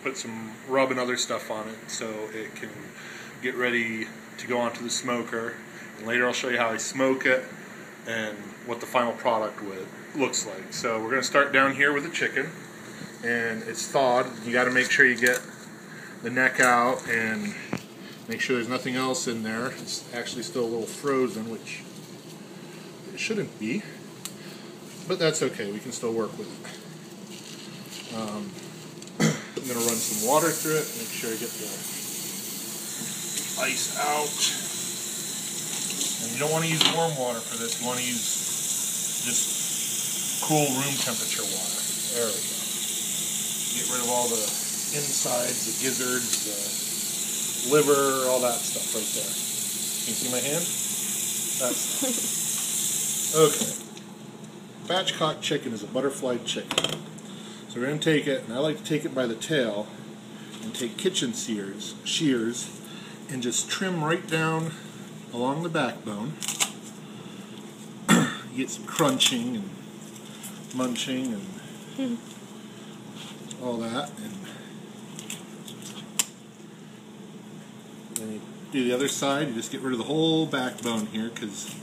put some rub and other stuff on it so it can get ready to go onto the smoker. And later I'll show you how I smoke it and what the final product looks like. So we're going to start down here with the chicken, and it's thawed. You got to make sure you get the neck out and make sure there's nothing else in there. It's actually still a little frozen, which it shouldn't be, but that's okay. We can still work with it. I'm going to run some water through it, make sure I get the ice out. And you don't want to use warm water for this. You want to use just cool room temperature water. There we go. Get rid of all the insides, the gizzards, the liver, all that stuff right there. Can you see my hand? That's okay. Spatchcock chicken is a butterfly chicken. So we're going to take it, and I like to take it by the tail and take kitchen shears and just trim right down along the backbone. You get some crunching and munching and all that. And then you do the other side. You just get rid of the whole backbone here because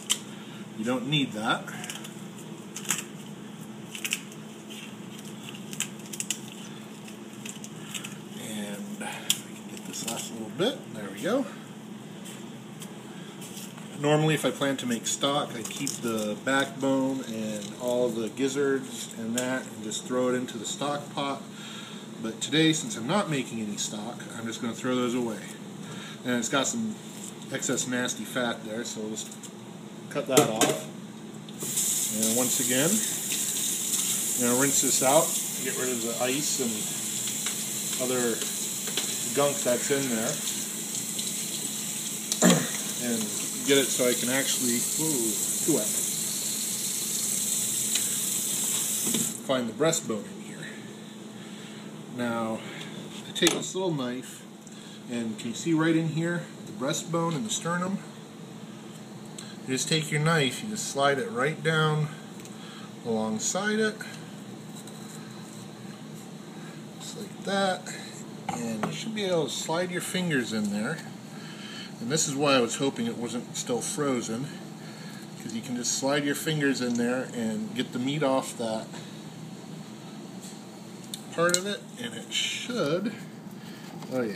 you don't need that. Last little bit. There we go. Normally, if I plan to make stock, I keep the backbone and all the gizzards and that and just throw it into the stock pot. But today, since I'm not making any stock, I'm just going to throw those away. And it's got some excess nasty fat there, so we'll just cut that off. And once again, rinse this out, get rid of the ice and other gunk that's in there, and get it so I can actually find the breastbone in here. Now, I take this little knife, and can you see right in here the breastbone and the sternum? You just take your knife, you just slide it right down alongside it, just like that. And you should be able to slide your fingers in there. And this is why I was hoping it wasn't still frozen, because you can just slide your fingers in there and get the meat off that part of it, and it should, oh yeah,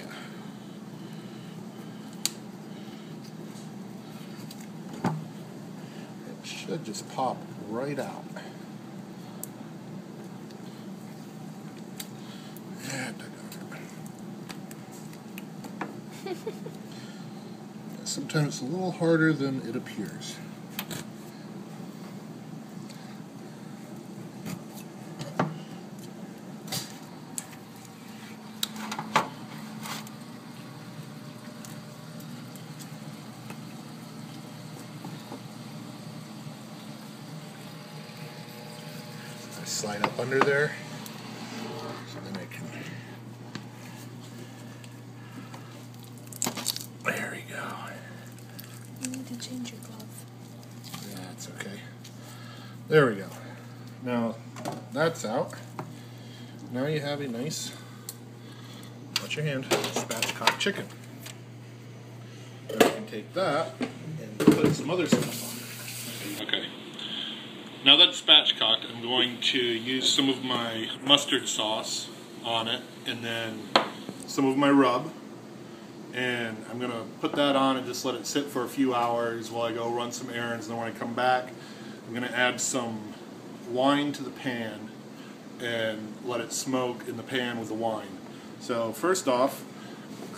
it should just pop right out. Sometimes it's a little harder than it appears. I slide up under there, so then I can. There we go. You need to change your glove. Yeah, that's okay. There we go. Now, that's out. Now you have a nice, watch your hand, spatchcock chicken. Now you can take that and put some other stuff on it. Okay. Now that's spatchcocked, I'm going to use some of my mustard sauce on it, and then some of my rub. And I'm going to put that on and just let it sit for a few hours while I go run some errands. And then when I come back, I'm going to add some wine to the pan and let it smoke in the pan with the wine. So first off,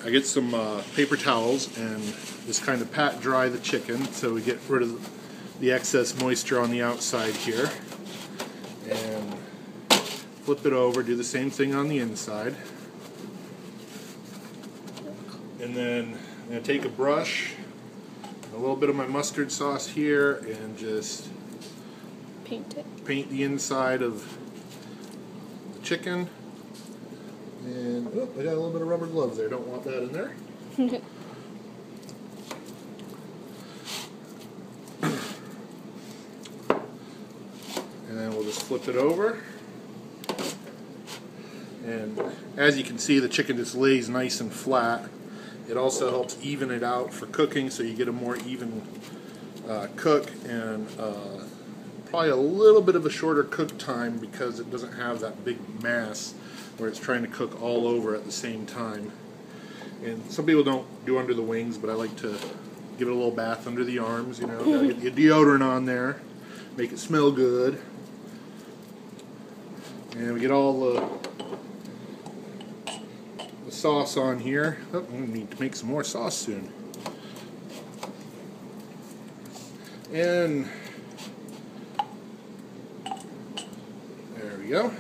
I get some paper towels and just kind of pat dry the chicken so we get rid of the excess moisture on the outside here. And flip it over, do the same thing on the inside. And then I'm going to take a brush, a little bit of my mustard sauce here, and just paint the inside of the chicken. And, oh, I got a little bit of rubber gloves there. Don't want that in there. And then we'll just flip it over. And as you can see, the chicken just lays nice and flat. It also helps even it out for cooking, so you get a more even cook, and probably a little bit of a shorter cook time because it doesn't have that big mass where it's trying to cook all over at the same time. And some people don't do under the wings, but I like to give it a little bath under the arms, you know, gotta get your deodorant on there, make it smell good. And we get all the sauce on here. Oh, we need to make some more sauce soon. And there we go.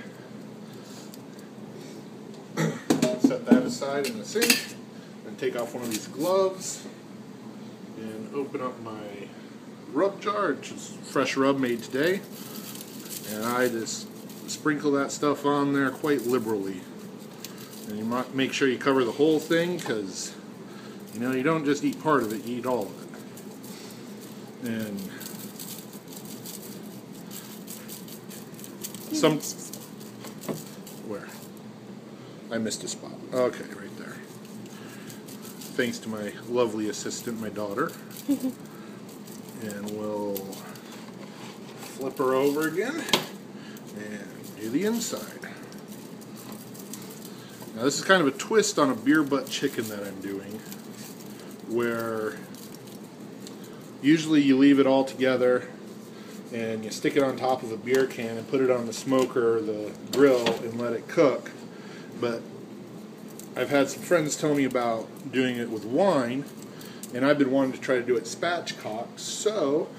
Set that aside in the sink. And take off one of these gloves and open up my rub jar, which is fresh rub made today. And I just sprinkle that stuff on there quite liberally. And you might make sure you cover the whole thing, because you know you don't just eat part of it, you eat all of it. And some where I missed a spot. Okay, right there. Thanks to my lovely assistant, my daughter. And we'll flip her over again and do the inside. Now this is kind of a twist on a beer butt chicken that I'm doing, where usually you leave it all together and you stick it on top of a beer can and put it on the smoker or the grill and let it cook. But I've had some friends tell me about doing it with wine, and I've been wanting to try to do it spatchcock, so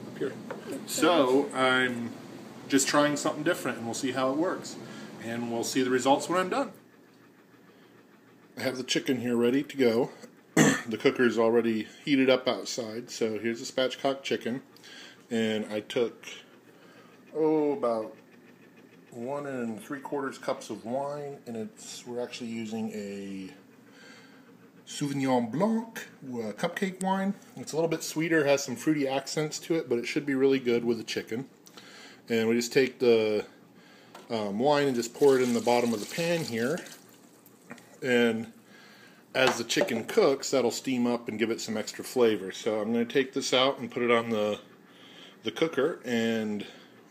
up here. So I'm just trying something different, and we'll see how it works. And we'll see the results when I'm done. I have the chicken here ready to go. The cooker's already heated up outside, so here's the spatchcock chicken. And I took, about 1 3/4 cups of wine, and we're actually using a Sauvignon Blanc cupcake wine. It's a little bit sweeter, has some fruity accents to it, but it should be really good with the chicken. And we just take the wine and just pour it in the bottom of the pan here. And as the chicken cooks, that'll steam up and give it some extra flavor. So I'm going to take this out and put it on the cooker, and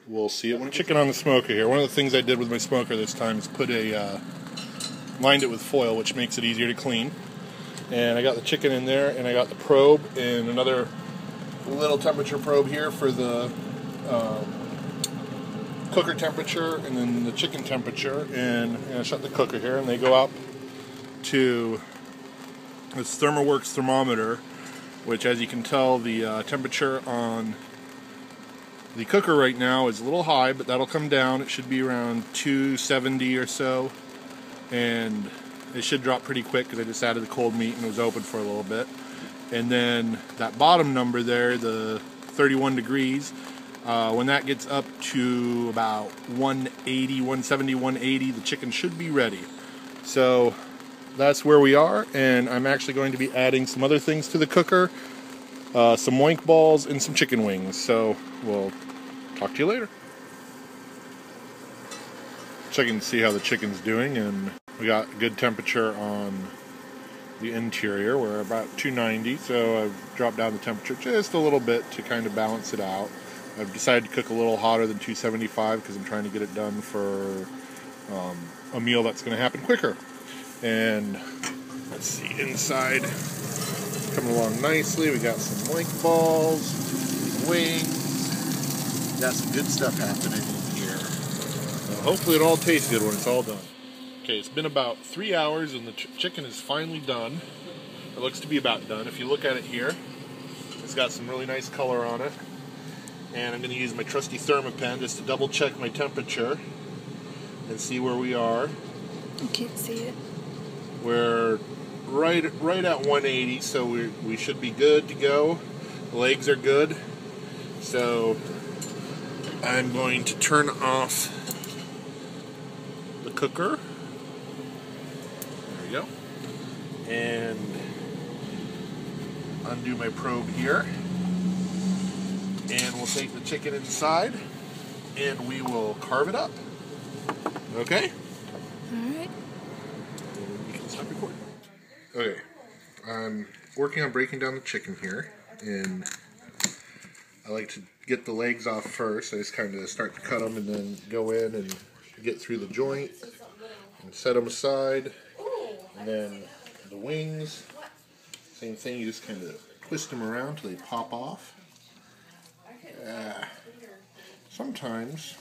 we'll see it when it's chicken on the smoker here. One of the things I did with my smoker this time is lined it with foil, which makes it easier to clean. And I got the chicken in there, and I got the probe and another little temperature probe here for the cooker temperature and then the chicken temperature. And I shut the cooker here, and they go up to this ThermoWorks thermometer, which, as you can tell, the temperature on the cooker right now is a little high, but that'll come down. It should be around 270 or so, and it should drop pretty quick because I just added the cold meat and it was open for a little bit. And then that bottom number there, the 31 degrees, when that gets up to about 180, 170, 180, the chicken should be ready. So that's where we are, and I'm actually going to be adding some other things to the cooker, some oink balls and some chicken wings. So we'll talk to you later. Checking to see how the chicken's doing, and we got good temperature on the interior. We're about 290, so I've dropped down the temperature just a little bit to kind of balance it out. I've decided to cook a little hotter than 275 because I'm trying to get it done for a meal that's going to happen quicker. And let's see, inside, coming along nicely. We got some link balls, wings. Got some good stuff happening in here. Hopefully it all tastes good when it's all done. Okay, it's been about 3 hours and the chicken is finally done. It looks to be about done. If you look at it here, it's got some really nice color on it. And I'm going to use my trusty Thermopen just to double check my temperature and see where we are. You can't see it. We're right at 180, so we should be good to go. The legs are good. So I'm going to turn off the cooker. There we go. And undo my probe here. And we'll take the chicken inside and we will carve it up. Okay? Alright. You can stop recording. Okay, I'm working on breaking down the chicken here, and I like to get the legs off first. I just kind of start to cut them and then go in and get through the joint and set them aside. And then the wings, same thing, you just kind of twist them around till they pop off. Sometimes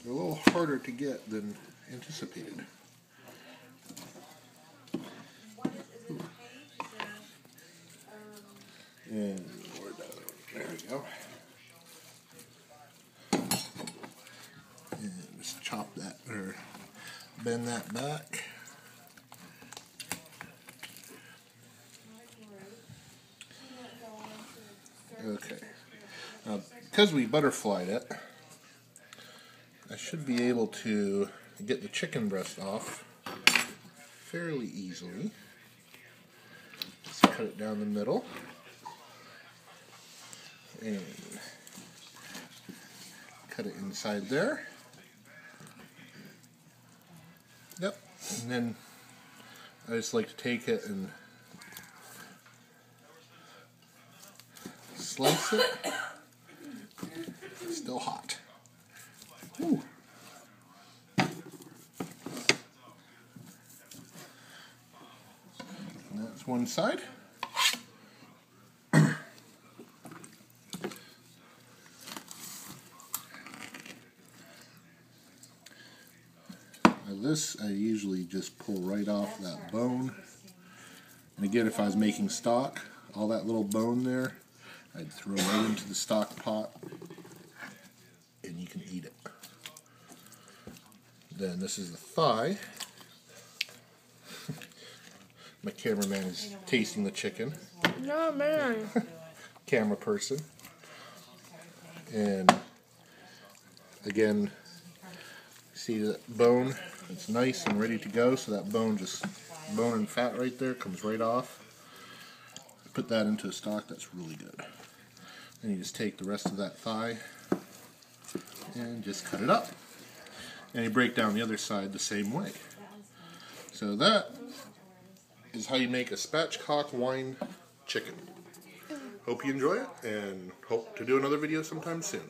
they're a little harder to get than anticipated. And there we go. And just chop that or bend that back. Okay. Now, because we butterflied it, I should be able to get the chicken breast off fairly easily. Just cut it down the middle. And cut it inside there. Yep. And then I just like to take it and slice it. It's still hot. Ooh. And that's one side. This I usually just pull right off that bone, and again, if I was making stock, all that little bone there, I'd throw right into the stock pot and you can eat it. Then this is the thigh. My cameraman is tasting the chicken. No, man. Camera person. And again, see that bone? It's nice and ready to go, so that bone and fat right there comes right off. Put that into a stock that's really good. Then you just take the rest of that thigh and just cut it up. And you break down the other side the same way. So that is how you make a spatchcock wine chicken. Hope you enjoy it, and hope to do another video sometime soon.